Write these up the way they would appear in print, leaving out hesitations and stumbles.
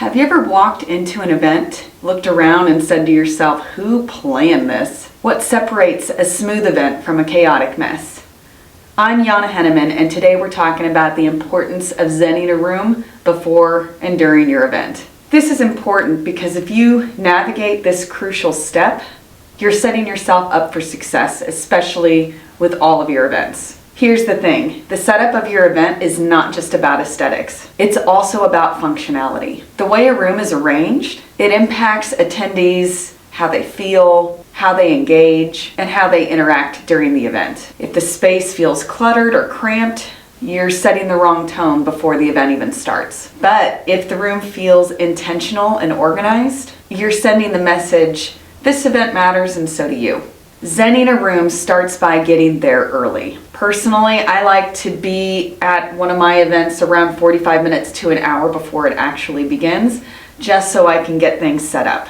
Have you ever walked into an event, looked around and said to yourself, who planned this? What separates a smooth event from a chaotic mess? I'm Jana Henneman, and today we're talking about the importance of zenning a room before and during your event. This is important because if you navigate this crucial step, you're setting yourself up for success, especially with all of your events. Here's the thing, the setup of your event is not just about aesthetics. It's also about functionality. The way a room is arranged, it impacts attendees, how they feel, how they engage, and how they interact during the event. If the space feels cluttered or cramped, you're setting the wrong tone before the event even starts. But if the room feels intentional and organized, you're sending the message, this event matters and so do you. Zenning a room starts by getting there early. Personally, I like to be at one of my events around 45 minutes to an hour before it actually begins, just so I can get things set up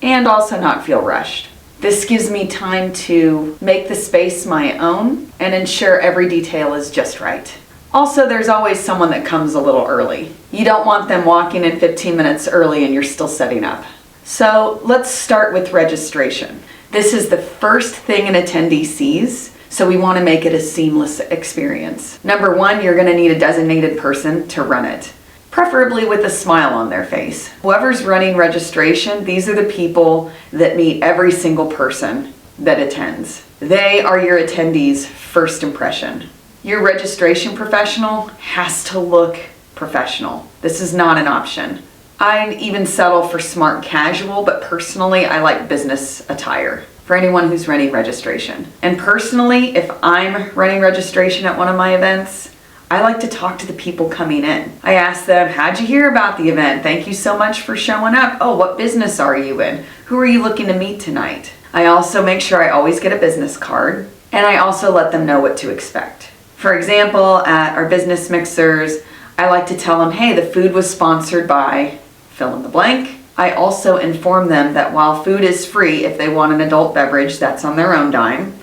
and also not feel rushed. This gives me time to make the space my own and ensure every detail is just right. Also, there's always someone that comes a little early. You don't want them walking in 15 minutes early and you're still setting up. So let's start with registration. This is the first thing an attendee sees, so we want to make it a seamless experience. Number one, you're going to need a designated person to run it, preferably with a smile on their face. Whoever's running registration, these are the people that meet every single person that attends. They are your attendees' first impression. Your registration professional has to look professional. This is not an option. I'd even settle for smart casual, but personally, I like business attire for anyone who's running registration. And personally, if I'm running registration at one of my events, I like to talk to the people coming in. I ask them, how'd you hear about the event? Thank you so much for showing up. Oh, what business are you in? Who are you looking to meet tonight? I also make sure I always get a business card, and I also let them know what to expect. For example, at our business mixers, I like to tell them, hey, the food was sponsored by fill in the blank. I also inform them that while food is free, if they want an adult beverage, that's on their own dime.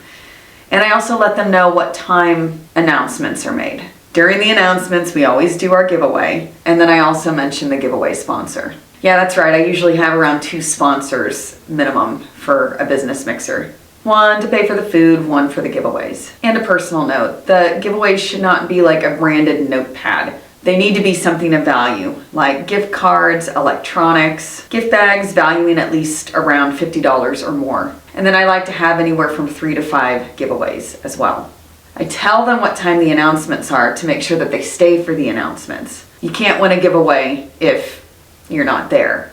And I also let them know what time announcements are made. During the announcements, we always do our giveaway. And then I also mention the giveaway sponsor. Yeah, that's right. I usually have around 2 sponsors minimum for a business mixer. One to pay for the food, one for the giveaways. And a personal note, the giveaways should not be like a branded notepad. They need to be something of value, like gift cards, electronics, gift bags valuing at least around $50 or more. And then I like to have anywhere from 3 to 5 giveaways as well. I tell them what time the announcements are to make sure that they stay for the announcements. You can't win a giveaway if you're not there.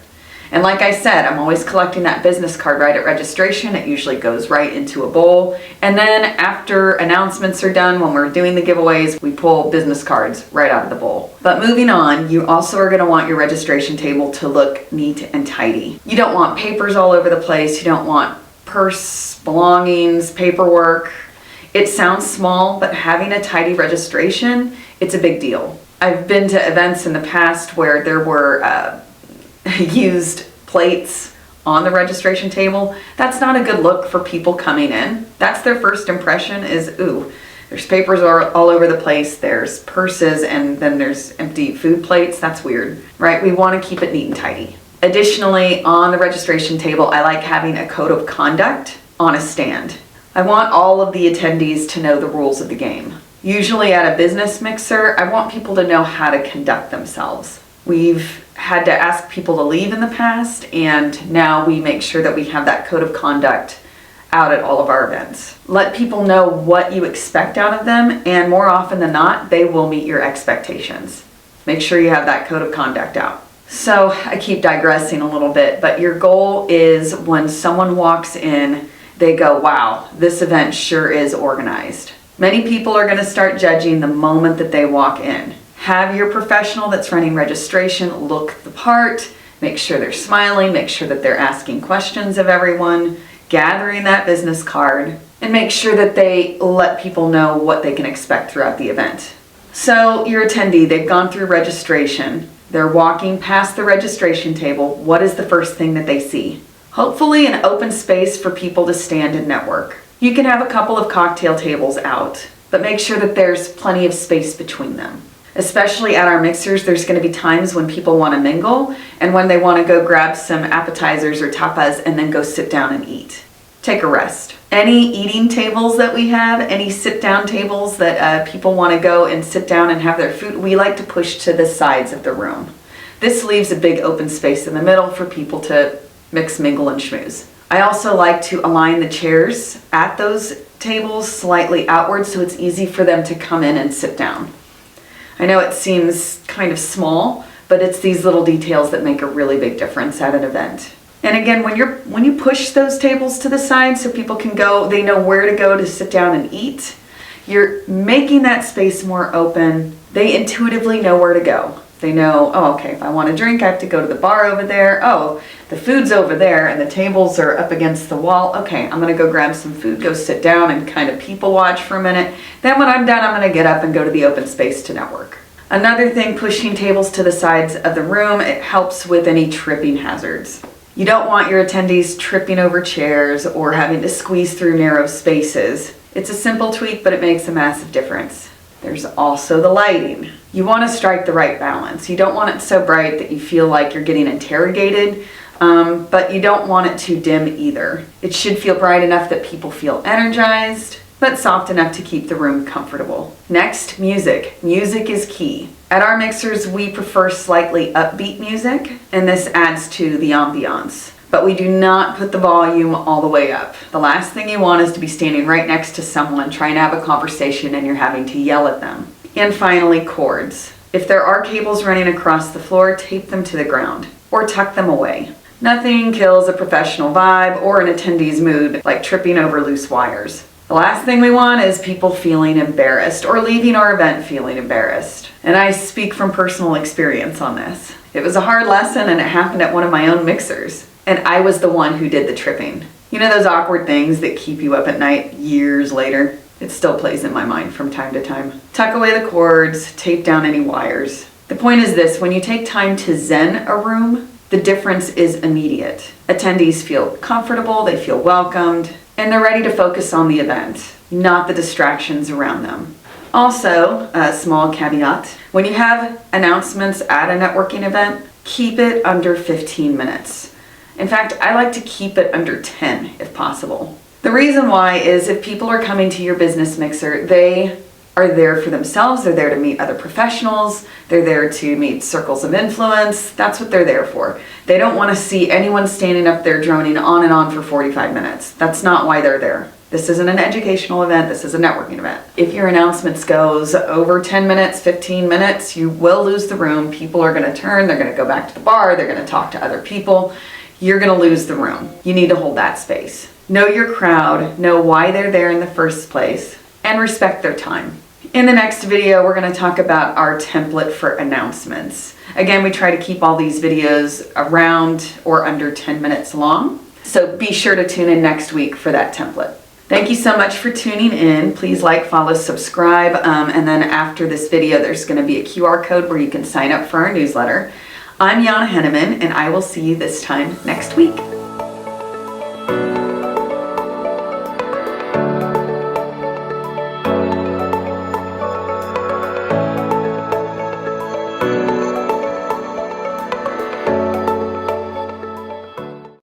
And like I said, I'm always collecting that business card right at registration. It usually goes right into a bowl. And then after announcements are done, when we're doing the giveaways, we pull business cards right out of the bowl. But moving on, you also are going to want your registration table to look neat and tidy. You don't want papers all over the place. You don't want purse, belongings, paperwork. It sounds small, but having a tidy registration, it's a big deal. I've been to events in the past where there were used plates on the registration table. That's not a good look for people coming in. That's their first impression is, ooh, there's papers all over the place, there's purses, and then there's empty food plates. That's weird, right? We want to keep it neat and tidy. Additionally, on the registration table, I like having a code of conduct on a stand. I want all of the attendees to know the rules of the game. Usually at a business mixer, I want people to know how to conduct themselves. We've had to ask people to leave in the past, and now we make sure that we have that code of conduct out at all of our events. Let people know what you expect out of them, and more often than not, they will meet your expectations. Make sure you have that code of conduct out. So I keep digressing a little bit, but your goal is when someone walks in, they go, wow, this event sure is organized. Many people are going to start judging the moment that they walk in. Have your professional that's running registration look the part, make sure they're smiling, make sure that they're asking questions of everyone, gathering that business card, and make sure that they let people know what they can expect throughout the event. So your attendee, they've gone through registration, they're walking past the registration table. What is the first thing that they see? Hopefully an open space for people to stand and network. You can have a couple of cocktail tables out, but make sure that there's plenty of space between them. Especially at our mixers, there's going to be times when people want to mingle and when they want to go grab some appetizers or tapas and then go sit down and eat. Take a rest. Any eating tables that we have, any sit-down tables that people want to go and sit down and have their food, we like to push to the sides of the room. This leaves a big open space in the middle for people to mix, mingle, and schmooze. I also like to align the chairs at those tables slightly outward so it's easy for them to come in and sit down. I know it seems kind of small, but it's these little details that make a really big difference at an event. And again, when you push those tables to the side so people can go, they know where to go to sit down and eat, you're making that space more open. They intuitively know where to go. They know, oh, okay, if I want a drink, I have to go to the bar over there. Oh, the food's over there and the tables are up against the wall. Okay, I'm gonna go grab some food, go sit down and kind of people watch for a minute. Then when I'm done, I'm gonna get up and go to the open space to network. Another thing, pushing tables to the sides of the room, it helps with any tripping hazards. You don't want your attendees tripping over chairs or having to squeeze through narrow spaces. It's a simple tweak, but it makes a massive difference. There's also the lighting. You want to strike the right balance. You don't want it so bright that you feel like you're getting interrogated, but you don't want it too dim either. It should feel bright enough that people feel energized, but soft enough to keep the room comfortable. Next, music. Music is key. At our mixers, we prefer slightly upbeat music, and this adds to the ambiance. But we do not put the volume all the way up. The last thing you want is to be standing right next to someone trying to have a conversation and you're having to yell at them. And finally, cords. If there are cables running across the floor, tape them to the ground or tuck them away. Nothing kills a professional vibe or an attendee's mood like tripping over loose wires. The last thing we want is people feeling embarrassed or leaving our event feeling embarrassed. And I speak from personal experience on this. It was a hard lesson and it happened at one of my own mixers. And I was the one who did the tripping. You know those awkward things that keep you up at night years later? It still plays in my mind from time to time. Tuck away the cords, tape down any wires. The point is this, when you take time to zen a room, the difference is immediate. Attendees feel comfortable, they feel welcomed, and they're ready to focus on the event, not the distractions around them. Also, a small caveat, when you have announcements at a networking event, keep it under 15 minutes. In fact, I like to keep it under 10 if possible. The reason why is if people are coming to your business mixer, they are there for themselves, they're there to meet other professionals, they're there to meet circles of influence, that's what they're there for. They don't want to see anyone standing up there droning on and on for 45 minutes. That's not why they're there. This isn't an educational event, this is a networking event. If your announcements goes over 10 minutes, 15 minutes, you will lose the room. People are going to turn, they're going to go back to the bar, they're going to talk to other people. You're going to lose the room. You need to hold that space. Know your crowd, know why they're there in the first place, and respect their time. In the next video, we're going to talk about our template for announcements. Again, we try to keep all these videos around or under 10 minutes long, so be sure to tune in next week for that template. Thank you so much for tuning in. Please like, follow, subscribe, and then after this video, there's going to be a QR code where you can sign up for our newsletter. I'm Jana Henneman, and I will see you this time next week.